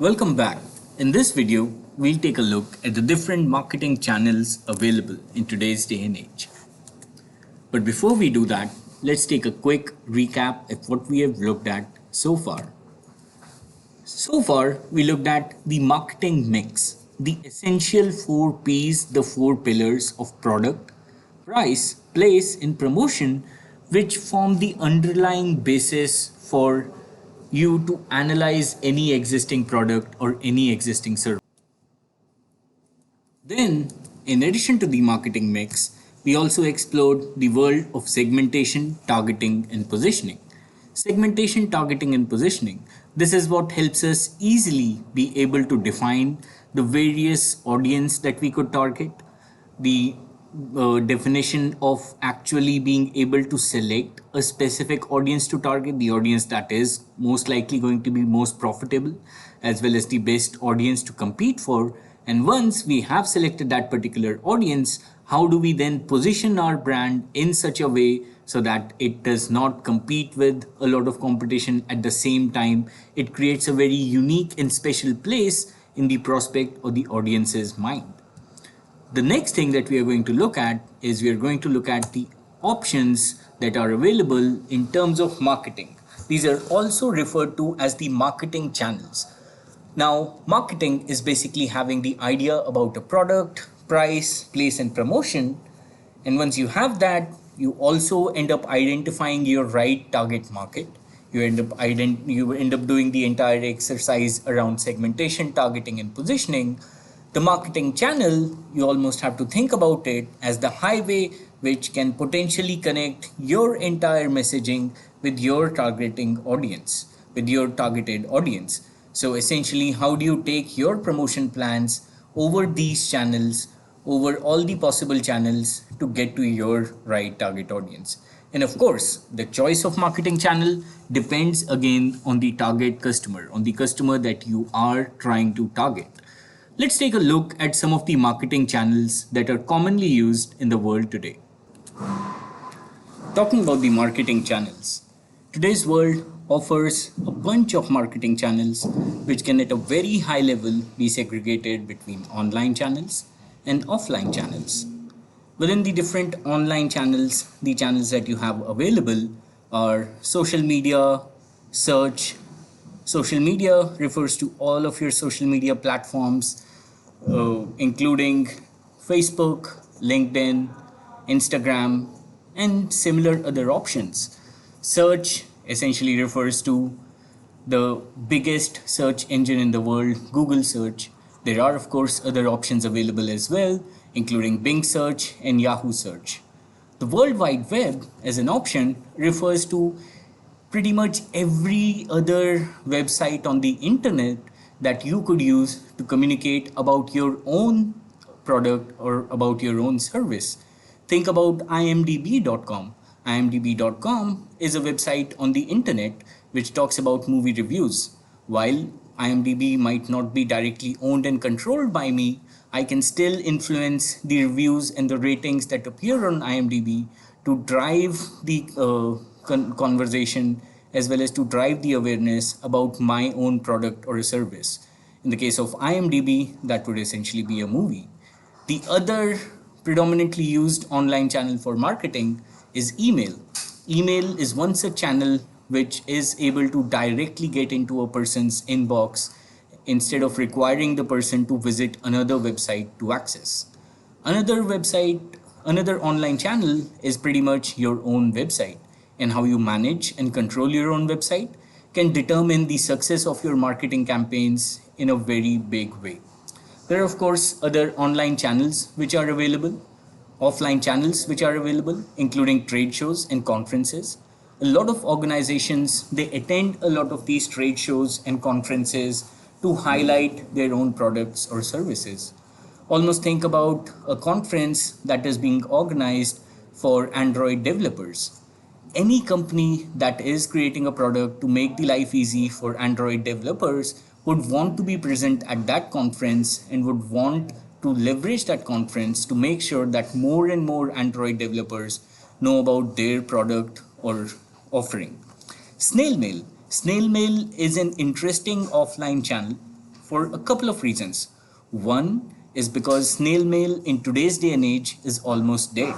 Welcome back. In this video, we'll take a look at the different marketing channels available in today's day and age. But before we do that, let's take a quick recap of what we have looked at so far. So far, we looked at the marketing mix, the essential 4 P's, the 4 pillars of product, price, place, and promotion, which form the underlying basis for you to analyze any existing product or any existing service. Then, in addition to the marketing mix, we also explored the world of segmentation, targeting, and positioning. Segmentation, targeting, and positioning. This is what helps us easily be able to define the various audience that we could target, the definition of actually being able to select a specific audience to target, the audience that is most likely going to be most profitable, as well as the best audience to compete for. And once we have selected that particular audience, how do we then position our brand in such a way so that it does not compete with a lot of competition at the same time? It creates a very unique and special place in the prospect or the audience's mind. The next thing that we are going to look at is we are going to look at the options that are available in terms of marketing. These are also referred to as the marketing channels. Now, marketing is basically having the idea about a product, price, place, and promotion. And once you have that, you also end up identifying your right target market. You end up doing the entire exercise around segmentation, targeting, and positioning. The marketing channel, you almost have to think about it as the highway which can potentially connect your entire messaging with your with your targeted audience. So essentially, how do you take your promotion plans over these channels, over all the possible channels to get to your right target audience? And of course, the choice of marketing channel depends again on the target customer, on the customer that you are trying to target. Let's take a look at some of the marketing channels that are commonly used in the world today. Talking about the marketing channels, today's world offers a bunch of marketing channels which can at a very high level be segregated between online channels and offline channels. Within the different online channels, the channels that you have available are social media, search. Social media refers to all of your social media platforms, including Facebook, LinkedIn, Instagram, and similar other options. Search essentially refers to the biggest search engine in the world, Google search. There are, of course, other options available as well, including Bing search and Yahoo search. The World Wide Web as an option refers to pretty much every other website on the internet that you could use to communicate about your own product or about your own service. Think about imdb.com. imdb.com is a website on the internet which talks about movie reviews. While IMDb might not be directly owned and controlled by me, I can still influence the reviews and the ratings that appear on IMDb to drive the conversation as well as to drive the awareness about my own product or a service. In the case of IMDb, that would essentially be a movie. The other predominantly used online channel for marketing is email. Email is one such channel which is able to directly get into a person's inbox instead of requiring the person to visit another website to access. Another online channel is pretty much your own website, and how you manage and control your own website can determine the success of your marketing campaigns in a very big way. There are, of course, other online channels which are available, offline channels which are available, including trade shows and conferences. A lot of organizations, they attend a lot of these trade shows and conferences to highlight their own products or services. Almost think about a conference that is being organized for Android developers. Any company that is creating a product to make the life easy for Android developers would want to be present at that conference and would want to leverage that conference to make sure that more and more Android developers know about their product or offering. Snail mail. Snail mail is an interesting offline channel for a couple of reasons. One is because snail mail in today's day and age is almost dead.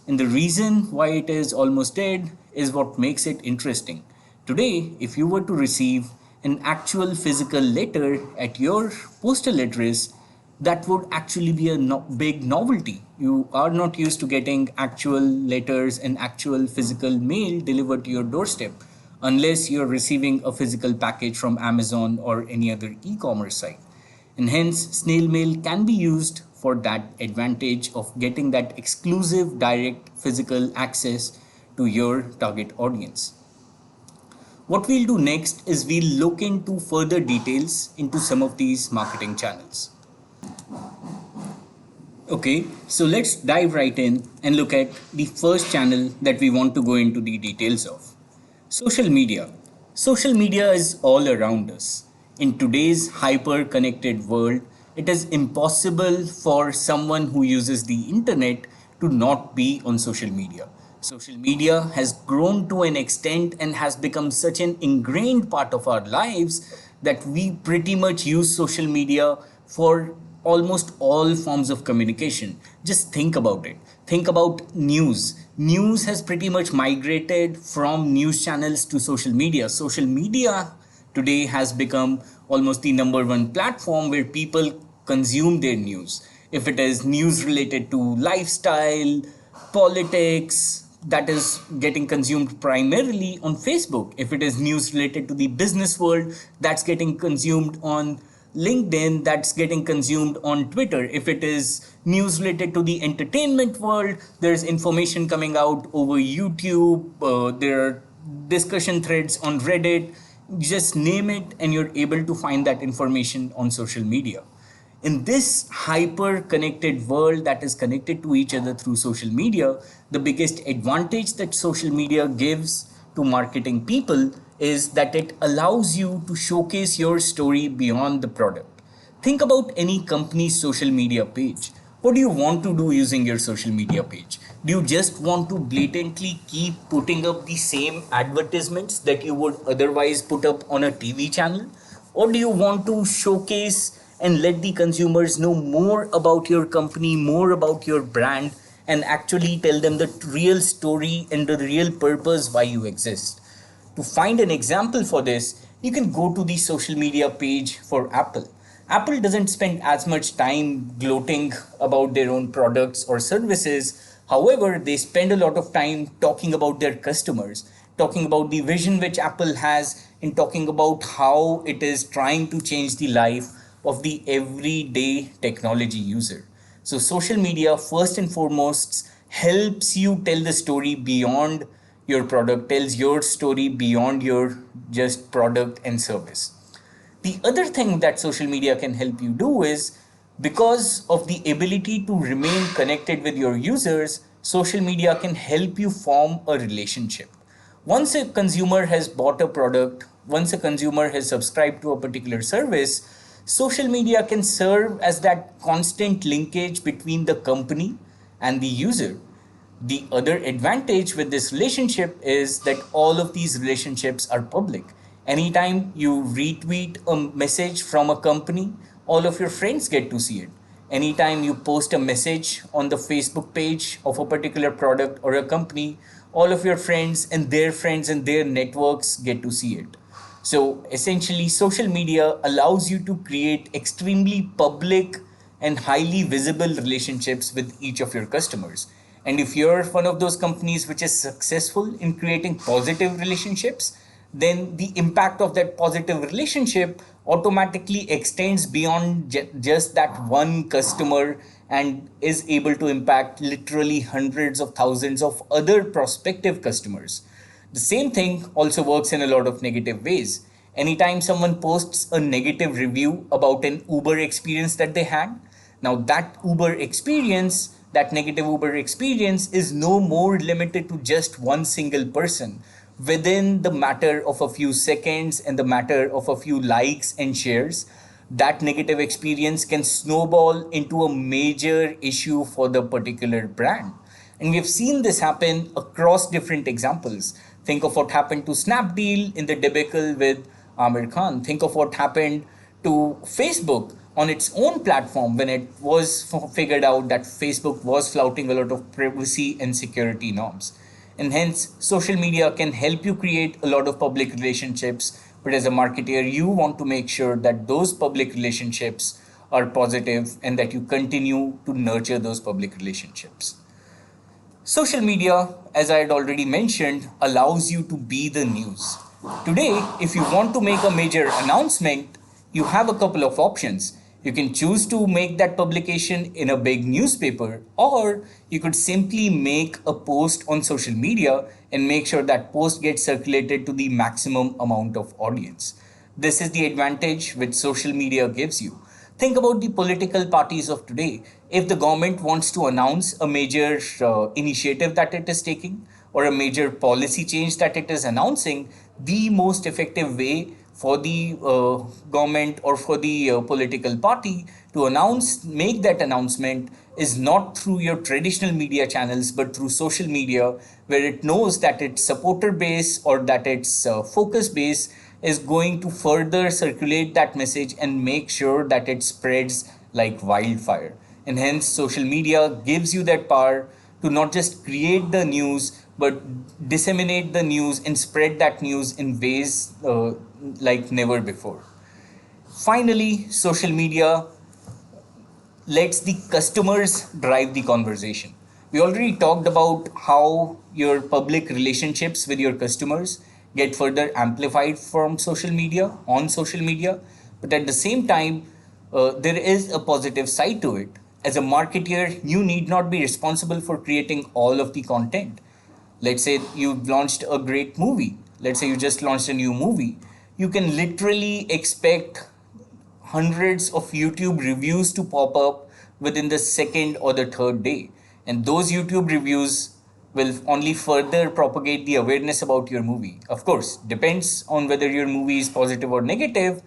And the reason why it is almost dead is what makes it interesting. Today, if you were to receive an actual physical letter at your postal address, that would actually be a big novelty. You are not used to getting actual letters and actual physical mail delivered to your doorstep unless you're receiving a physical package from Amazon or any other e-commerce site. And hence, snail mail can be used for that advantage of getting that exclusive direct physical access to your target audience. What we'll do next is we'll look into further details into some of these marketing channels. Okay, so let's dive right in and look at the first channel that we want to go into the details of. Social media. Social media is all around us. In today's hyper connected world, it is impossible for someone who uses the internet to not be on social media. Social media has grown to an extent and has become such an ingrained part of our lives that we pretty much use social media for almost all forms of communication. Just think about it. Think about news. News has pretty much migrated from news channels to social media. Social media today has become almost the number one platform where people consume their news. If it is news related to lifestyle, politics, that is getting consumed primarily on Facebook. If it is news related to the business world, that's getting consumed on LinkedIn, that's getting consumed on Twitter. If it is news related to the entertainment world, there's information coming out over YouTube, there are discussion threads on Reddit, just name it, and you're able to find that information on social media. In this hyper connected world that is connected to each other through social media, the biggest advantage that social media gives to marketing people is that it allows you to showcase your story beyond the product. Think about any company's social media page. What do you want to do using your social media page? Do you just want to blatantly keep putting up the same advertisements that you would otherwise put up on a TV channel? Or do you want to showcase and let the consumers know more about your company, more about your brand, and actually tell them the real story and the real purpose why you exist? To find an example for this, you can go to the social media page for Apple. Apple doesn't spend as much time gloating about their own products or services. However, they spend a lot of time talking about their customers, talking about the vision which Apple has, and talking about how it is trying to change the life of the everyday technology user. So, social media, first and foremost, helps you tell the story beyond your product, tells your story beyond your just product and service. The other thing that social media can help you do is, because of the ability to remain connected with your users, social media can help you form a relationship. Once a consumer has bought a product, once a consumer has subscribed to a particular service, social media can serve as that constant linkage between the company and the user. The other advantage with this relationship is that all of these relationships are public. Anytime you retweet a message from a company, all of your friends get to see it. Anytime you post a message on the Facebook page of a particular product or a company, all of your friends and their networks get to see it. So essentially, social media allows you to create extremely public and highly visible relationships with each of your customers. And if you're one of those companies which is successful in creating positive relationships, then the impact of that positive relationship automatically extends beyond just that one customer and is able to impact literally hundreds of thousands of other prospective customers. The same thing also works in a lot of negative ways. Anytime someone posts a negative review about an Uber experience that they had, now that Uber experience, that negative Uber experience is no more limited to just one single person. Within the matter of a few seconds and the matter of a few likes and shares, that negative experience can snowball into a major issue for the particular brand. And we've seen this happen across different examples. Think of what happened to Snapdeal in the debacle with Amir Khan. Think of what happened to Facebook on its own platform when it was figured out that Facebook was flouting a lot of privacy and security norms. And hence, social media can help you create a lot of public relationships. But as a marketer, you want to make sure that those public relationships are positive and that you continue to nurture those public relationships. Social media, as I had already mentioned, allows you to be the news. Today, if you want to make a major announcement, you have a couple of options. You can choose to make that publication in a big newspaper, or you could simply make a post on social media and make sure that post gets circulated to the maximum amount of audience. This is the advantage which social media gives you. Think about the political parties of today. If the government wants to announce a major initiative that it is taking or a major policy change that it is announcing, the most effective way for the government or for the political party to make that announcement is not through your traditional media channels but through social media, where it knows that its supporter base or that its focus base is going to further circulate that message and make sure that it spreads like wildfire. And hence, social media gives you that power to not just create the news but disseminate the news and spread that news in ways like never before. Finally, social media lets the customers drive the conversation. We already talked about how your public relationships with your customers get further amplified from social media, on social media, but at the same time, there is a positive side to it. As a marketer, you need not be responsible for creating all of the content. Let's say you've launched a great movie. Let's say you just launched a new movie. You can literally expect hundreds of YouTube reviews to pop up within the second or the third day. And those YouTube reviews will only further propagate the awareness about your movie. Of course, depends on whether your movie is positive or negative,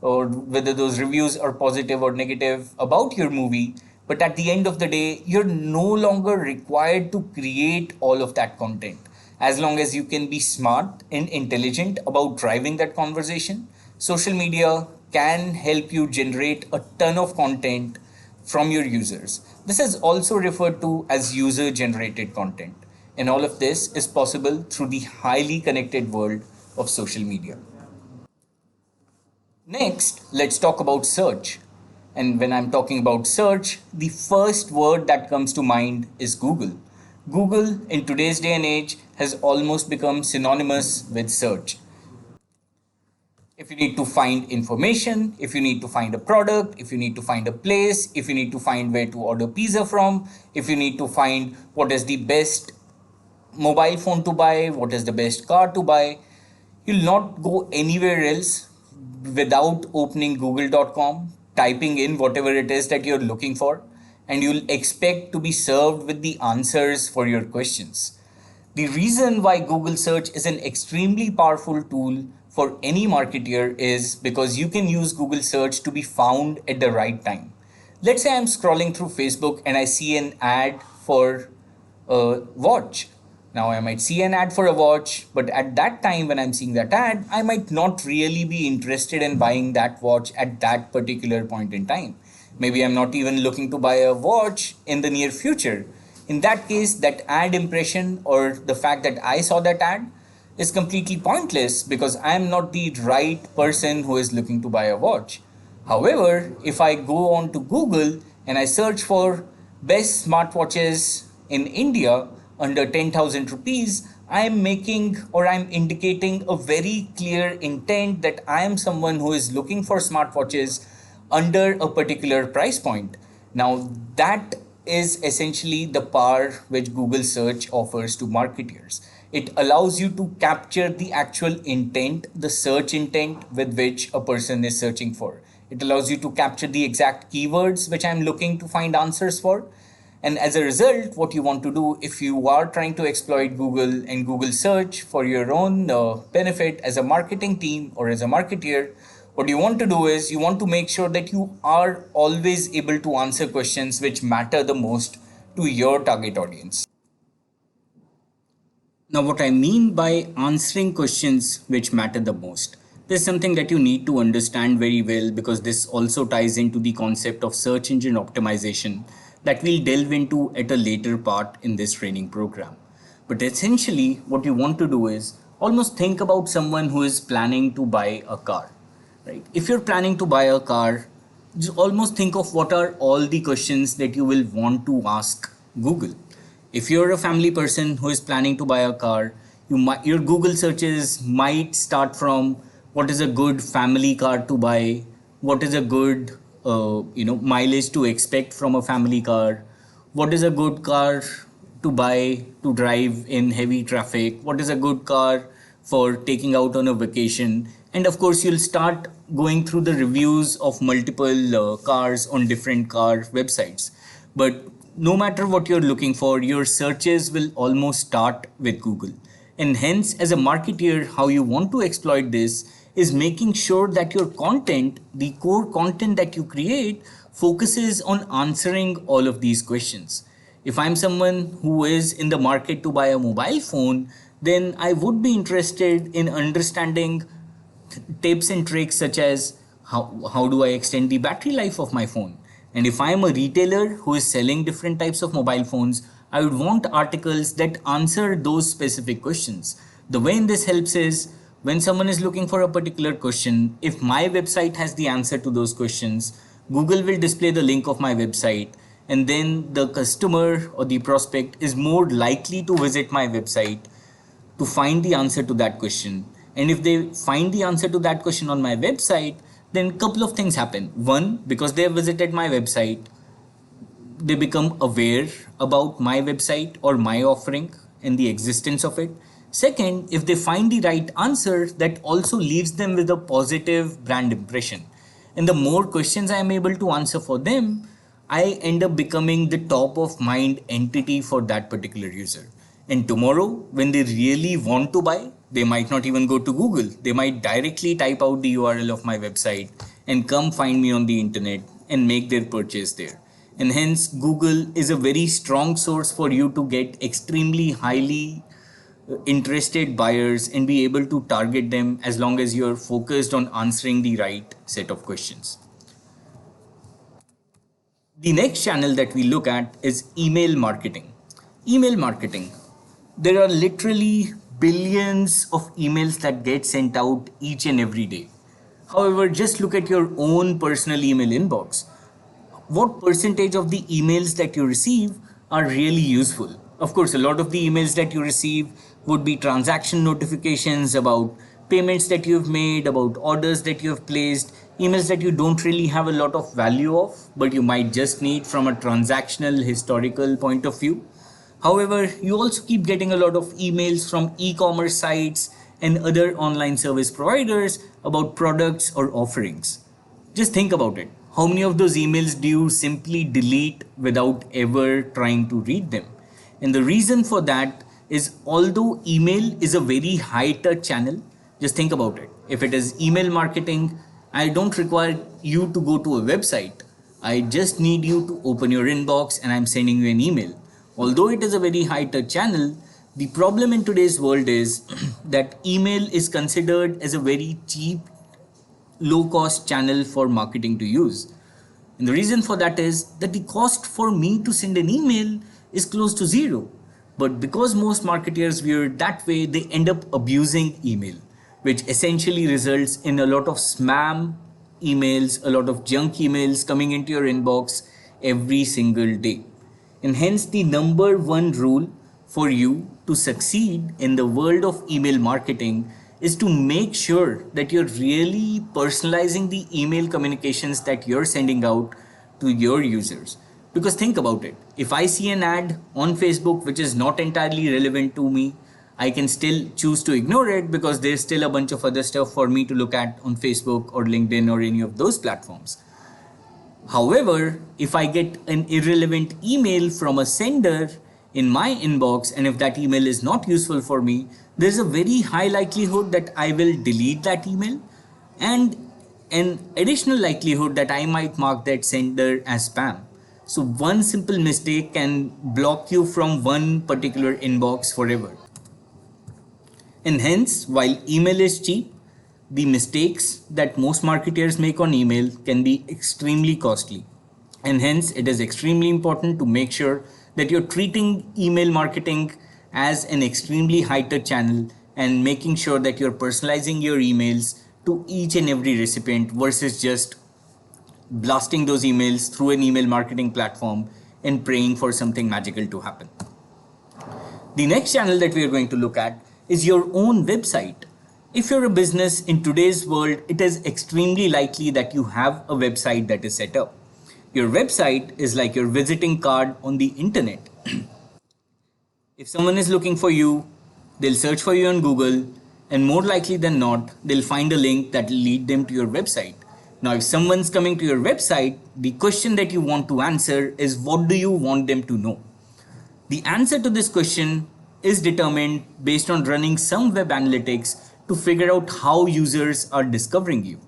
or whether those reviews are positive or negative about your movie. But at the end of the day, you're no longer required to create all of that content. As long as you can be smart and intelligent about driving that conversation, social media can help you generate a ton of content from your users. This is also referred to as user generated content. And all of this is possible through the highly connected world of social media. Next, let's talk about search. And when I'm talking about search, the first word that comes to mind is Google. Google in today's day and age has almost become synonymous with search. If you need to find information, if you need to find a product, if you need to find a place, if you need to find where to order pizza from, if you need to find what is the best mobile phone to buy, what is the best car to buy, you'll not go anywhere else without opening google.com, typing in whatever it is that you're looking for, and you'll expect to be served with the answers for your questions. The reason why Google search is an extremely powerful tool for any marketer is because you can use Google search to be found at the right time. Let's say I'm scrolling through Facebook and I see an ad for a watch. Now I might see an ad for a watch, but at that time when I'm seeing that ad, I might not really be interested in buying that watch at that particular point in time. Maybe I'm not even looking to buy a watch in the near future. In that case, that ad impression or the fact that I saw that ad is completely pointless because I'm not the right person who is looking to buy a watch. However, if I go on to Google and I search for best smartwatches in India under 10,000 rupees, I am making or I'm indicating a very clear intent that I am someone who is looking for smartwatches under a particular price point. Now, that is essentially the power which Google search offers to marketers. It allows you to capture the actual intent, the search intent with which a person is searching for. It allows you to capture the exact keywords which I'm looking to find answers for. And as a result, what you want to do if you are trying to exploit Google and Google search for your own benefit as a marketing team or as a marketer, what you want to do is you want to make sure that you are always able to answer questions which matter the most to your target audience. Now, what I mean by answering questions which matter the most. This is something that you need to understand very well because this also ties into the concept of search engine optimization that we'll delve into at a later part in this training program. But essentially, what you want to do is almost think about someone who is planning to buy a car, right? If you're planning to buy a car, just almost think of what are all the questions that you will want to ask Google. If you're a family person who is planning to buy a car, your Google searches might start from what is a good family car to buy, what is a good mileage to expect from a family car, what is a good car to buy to drive in heavy traffic, what is a good car for taking out on a vacation, and of course you'll start going through the reviews of multiple cars on different car websites. But no matter what you're looking for, your searches will almost start with Google. And hence, as a marketeer, how you want to exploit this is making sure that your content, the core content that you create, focuses on answering all of these questions. If I'm someone who is in the market to buy a mobile phone, then I would be interested in understanding tips and tricks such as how do I extend the battery life of my phone. And if I am a retailer who is selling different types of mobile phones, I would want articles that answer those specific questions. The way in this helps is when someone is looking for a particular question, if my website has the answer to those questions, Google will display the link of my website, and then the customer or the prospect is more likely to visit my website to find the answer to that question. And if they find the answer to that question on my website, then a couple of things happen. One, because they have visited my website, they become aware about my website or my offering and the existence of it. Second, if they find the right answer, that also leaves them with a positive brand impression. And the more questions I am able to answer for them, I end up becoming the top of mind entity for that particular user. And tomorrow, when they really want to buy, they might not even go to Google. They might directly type out the URL of my website and come find me on the internet and make their purchase there. And hence, Google is a very strong source for you to get extremely highly interested buyers and be able to target them as long as you're focused on answering the right set of questions. The next channel that we look at is email marketing. Email marketing. There are literally billions of emails that get sent out each and every day. However, just look at your own personal email inbox. What percentage of the emails that you receive are really useful? Of course, a lot of the emails that you receive would be transaction notifications about payments that you've made, about orders that you have placed, emails that you don't really have a lot of value of, but you might just need from a transactional historical point of view. However, you also keep getting a lot of emails from e-commerce sites and other online service providers about products or offerings. Just think about it. How many of those emails do you simply delete without ever trying to read them? And the reason for that is, although email is a very high touch channel, just think about it. If it is email marketing, I don't require you to go to a website. I just need you to open your inbox and I'm sending you an email. Although it is a very high touch channel, the problem in today's world is that email is considered as a very cheap, low cost channel for marketing to use. And the reason for that is that the cost for me to send an email is close to zero. But because most marketers view it that way, they end up abusing email, which essentially results in a lot of spam emails, a lot of junk emails coming into your inbox every single day. And hence, the number one rule for you to succeed in the world of email marketing is to make sure that you're really personalizing the email communications that you're sending out to your users. Because think about it, if I see an ad on Facebook which is not entirely relevant to me, I can still choose to ignore it because there's still a bunch of other stuff for me to look at on Facebook or LinkedIn or any of those platforms. However, if I get an irrelevant email from a sender in my inbox, and if that email is not useful for me, there's a very high likelihood that I will delete that email, and an additional likelihood that I might mark that sender as spam. So one simple mistake can block you from one particular inbox forever. And hence, while email is cheap, the mistakes that most marketers make on email can be extremely costly. And hence, it is extremely important to make sure that you're treating email marketing as an extremely high touch channel and making sure that you're personalizing your emails to each and every recipient versus just blasting those emails through an email marketing platform and praying for something magical to happen. The next channel that we are going to look at is your own website. If you're a business in today's world, it is extremely likely that you have a website that is set up. Your website is like your visiting card on the internet. If someone is looking for you, they'll search for you on Google, and more likely than not, they'll find a link that will lead them to your website. Now, if someone's coming to your website, the question that you want to answer is, what do you want them to know? The answer to this question is determined based on running some web analytics to figure out how users are discovering you.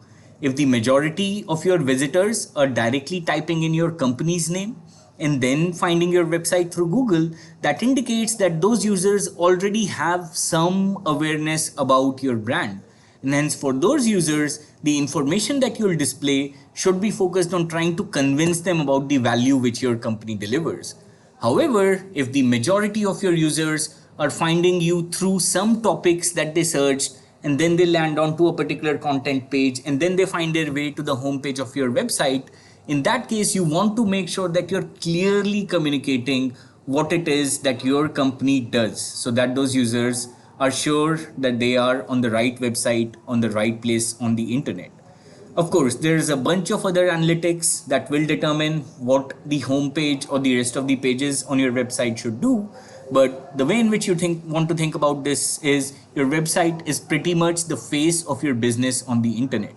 If the majority of your visitors are directly typing in your company's name and then finding your website through Google, that indicates that those users already have some awareness about your brand. And hence, for those users, the information that you'll display should be focused on trying to convince them about the value which your company delivers. However, if the majority of your users are finding you through some topics that they searched and then they land onto a particular content page and then they find their way to the homepage of your website, in that case, you want to make sure that you're clearly communicating what it is that your company does so that those users are sure that they are on the right website, on the right place on the internet. Of course, there's a bunch of other analytics that will determine what the homepage or the rest of the pages on your website should do. But the way in which you want to think about this is your website is pretty much the face of your business on the internet.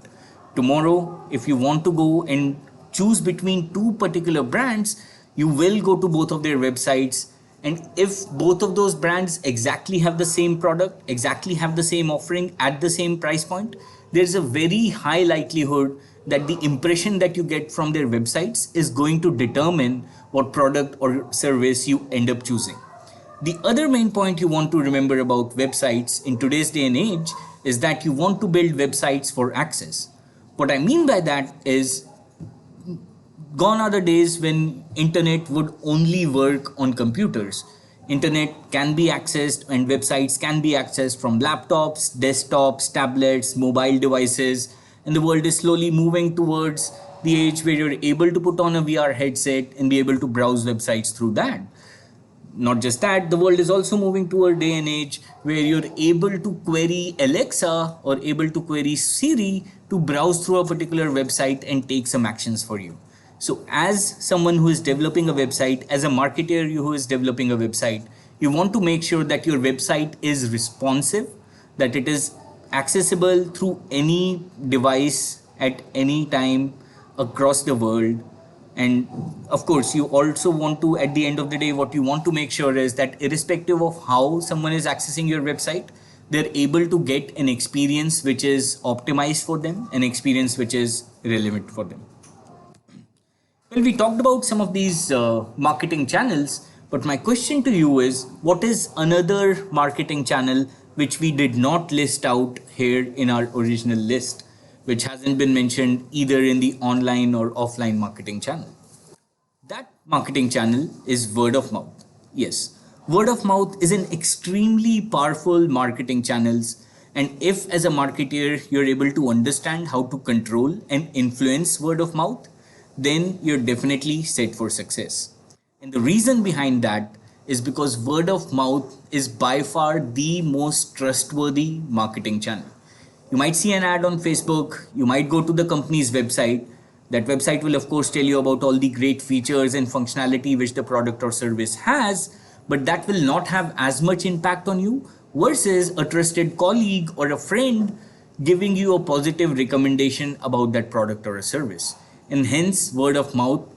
Tomorrow, if you want to go and choose between two particular brands, you will go to both of their websites. And if both of those brands exactly have the same product, exactly have the same offering at the same price point, there's a very high likelihood that the impression that you get from their websites is going to determine what product or service you end up choosing. The other main point you want to remember about websites in today's day and age is that you want to build websites for access. What I mean by that is, gone are the days when internet would only work on computers. Internet can be accessed and websites can be accessed from laptops, desktops, tablets, mobile devices, and the world is slowly moving towards the age where you're able to put on a VR headset and be able to browse websites through that. Not just that, the world is also moving to a day and age where you're able to query Alexa or able to query Siri to browse through a particular website and take some actions for you. So as someone who is developing a website, as a marketer who is developing a website, you want to make sure that your website is responsive, that it is accessible through any device at any time across the world. And of course, you also want to, at the end of the day, what you want to make sure is that irrespective of how someone is accessing your website, they're able to get an experience which is optimized for them, an experience which is relevant for them. Well, we talked about some of these marketing channels, but my question to you is, what is another marketing channel which we did not list out here in our original list, which hasn't been mentioned either in the online or offline marketing channel? That marketing channel is word of mouth. Yes, word of mouth is an extremely powerful marketing channels. And if as a marketer, you're able to understand how to control and influence word of mouth, then you're definitely set for success. And the reason behind that is because word of mouth is by far the most trustworthy marketing channel. You might see an ad on Facebook, you might go to the company's website. That website will of course tell you about all the great features and functionality which the product or service has, but that will not have as much impact on you versus a trusted colleague or a friend giving you a positive recommendation about that product or a service. And hence, word of mouth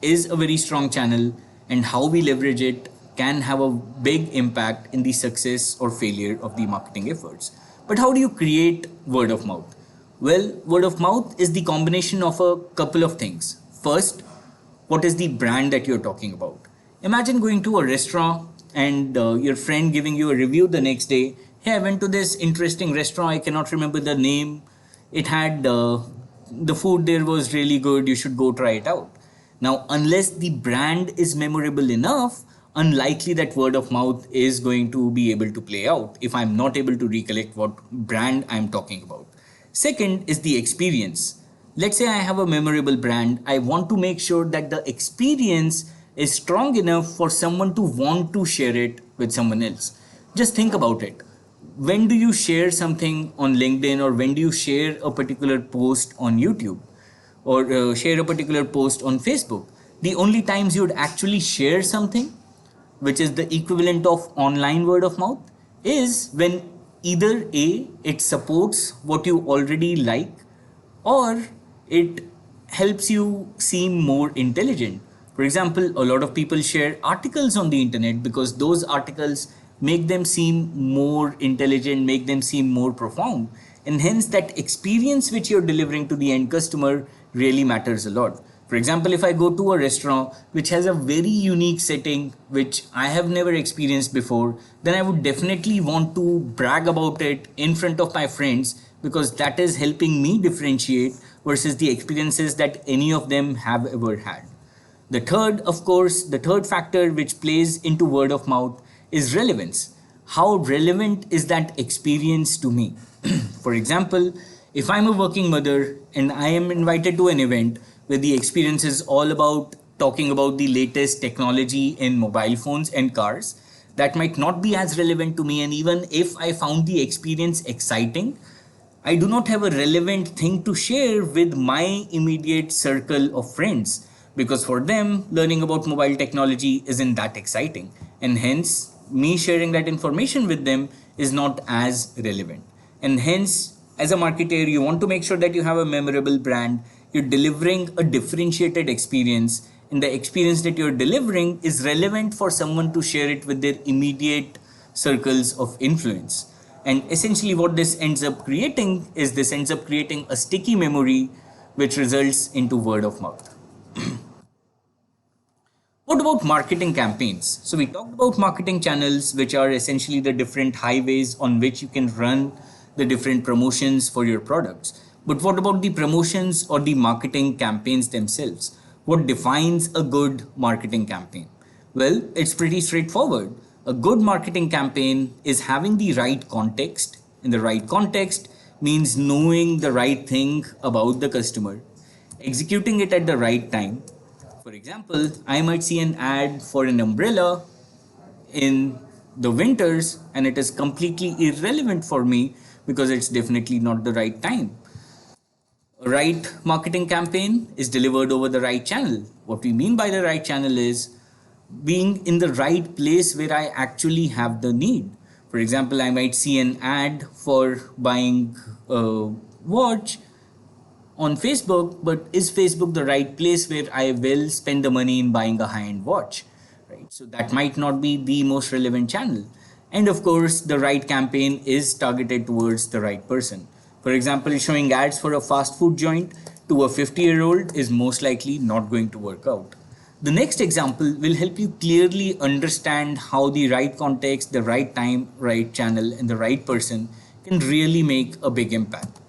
is a very strong channel, and how we leverage it can have a big impact in the success or failure of the marketing efforts. But how do you create word of mouth? Well, word of mouth is the combination of a couple of things. First, what is the brand that you're talking about? Imagine going to a restaurant and your friend giving you a review the next day. Hey, I went to this interesting restaurant. I cannot remember the name. it had the food there was really good, you should go try it out. Now, unless the brand is memorable enough, unlikely that word of mouth is going to be able to play out if I'm not able to recollect what brand I'm talking about. Second is the experience. Let's say I have a memorable brand. I want to make sure that the experience is strong enough for someone to want to share it with someone else. Just think about it. When do you share something on LinkedIn, or when do you share a particular post on YouTube, or share a particular post on Facebook? The only times you'd actually share something, which is the equivalent of online word of mouth, is when either A, it supports what you already like, or it helps you seem more intelligent. For example, a lot of people share articles on the internet because those articles make them seem more intelligent, make them seem more profound. And hence, that experience which you're delivering to the end customer really matters a lot. For example, if I go to a restaurant which has a very unique setting which I have never experienced before, then I would definitely want to brag about it in front of my friends, because that is helping me differentiate versus the experiences that any of them have ever had. The third, of course, the third factor which plays into word of mouth is relevance. How relevant is that experience to me? For example, if I'm a working mother and I am invited to an event where the experience is all about talking about the latest technology in mobile phones and cars, that might not be as relevant to me. And even if I found the experience exciting, I do not have a relevant thing to share with my immediate circle of friends, because for them, learning about mobile technology isn't that exciting. And hence, me sharing that information with them is not as relevant. And hence, as a marketer, you want to make sure that you have a memorable brand, you're delivering a differentiated experience, and the experience that you're delivering is relevant for someone to share it with their immediate circles of influence. And essentially, what this ends up creating is this ends up creating a sticky memory which results into word of mouth. What about marketing campaigns? So we talked about marketing channels, which are essentially the different highways on which you can run the different promotions for your products. But what about the promotions or the marketing campaigns themselves? What defines a good marketing campaign? Well, it's pretty straightforward. A good marketing campaign is having the right context. And the right context means knowing the right thing about the customer, executing it at the right time. For example, I might see an ad for an umbrella in the winters and it is completely irrelevant for me because it's definitely not the right time. A right marketing campaign is delivered over the right channel. What we mean by the right channel is being in the right place where I actually have the need. For example, I might see an ad for buying a watch on Facebook, but is Facebook the right place where I will spend the money in buying a high-end watch? Right. So that might not be the most relevant channel. And of course, the right campaign is targeted towards the right person. For example, showing ads for a fast food joint to a 50-year-old is most likely not going to work out. The next example will help you clearly understand how the right context, the right time, right channel, and the right person can really make a big impact.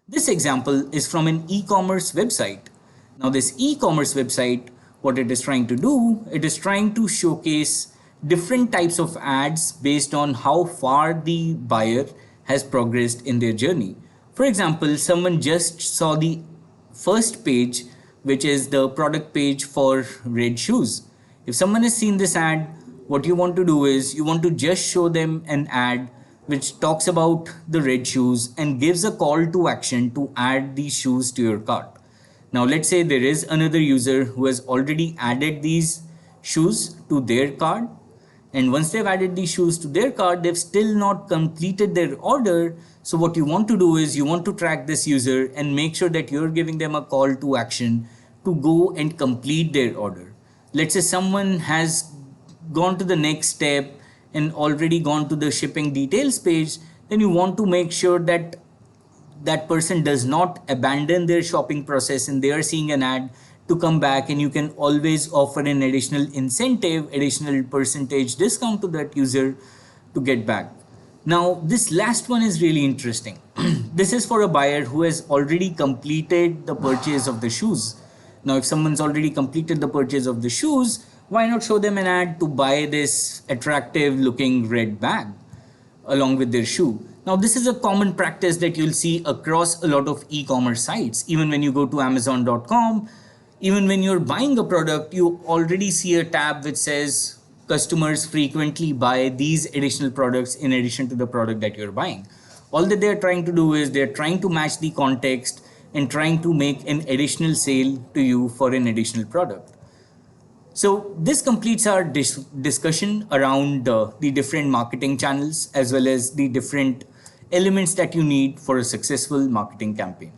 This example is from an e-commerce website. Now this e-commerce website, what it is trying to do, it is trying to showcase different types of ads based on how far the buyer has progressed in their journey. For example, someone just saw the first page, which is the product page for red shoes. If someone has seen this ad, what you want to do is you want to just show them an ad which talks about the red shoes and gives a call to action to add these shoes to your cart. Now let's say there is another user who has already added these shoes to their cart, and once they've added these shoes to their cart, they've still not completed their order. So what you want to do is you want to track this user and make sure that you're giving them a call to action to go and complete their order. Let's say someone has gone to the next step and already gone to the shipping details page, then you want to make sure that that person does not abandon their shopping process and they are seeing an ad to come back, and you can always offer an additional incentive, additional percentage discount to that user to get back. Now, this last one is really interesting. This is for a buyer who has already completed the purchase of the shoes. Now, if someone's already completed the purchase of the shoes, why not show them an ad to buy this attractive looking red bag along with their shoe? Now, this is a common practice that you'll see across a lot of e-commerce sites. Even when you go to Amazon.com, even when you're buying a product, you already see a tab which says customers frequently buy these additional products in addition to the product that you're buying. All that they're trying to do is they're trying to match the context and trying to make an additional sale to you for an additional product. So this completes our discussion around the different marketing channels as well as the different elements that you need for a successful marketing campaign.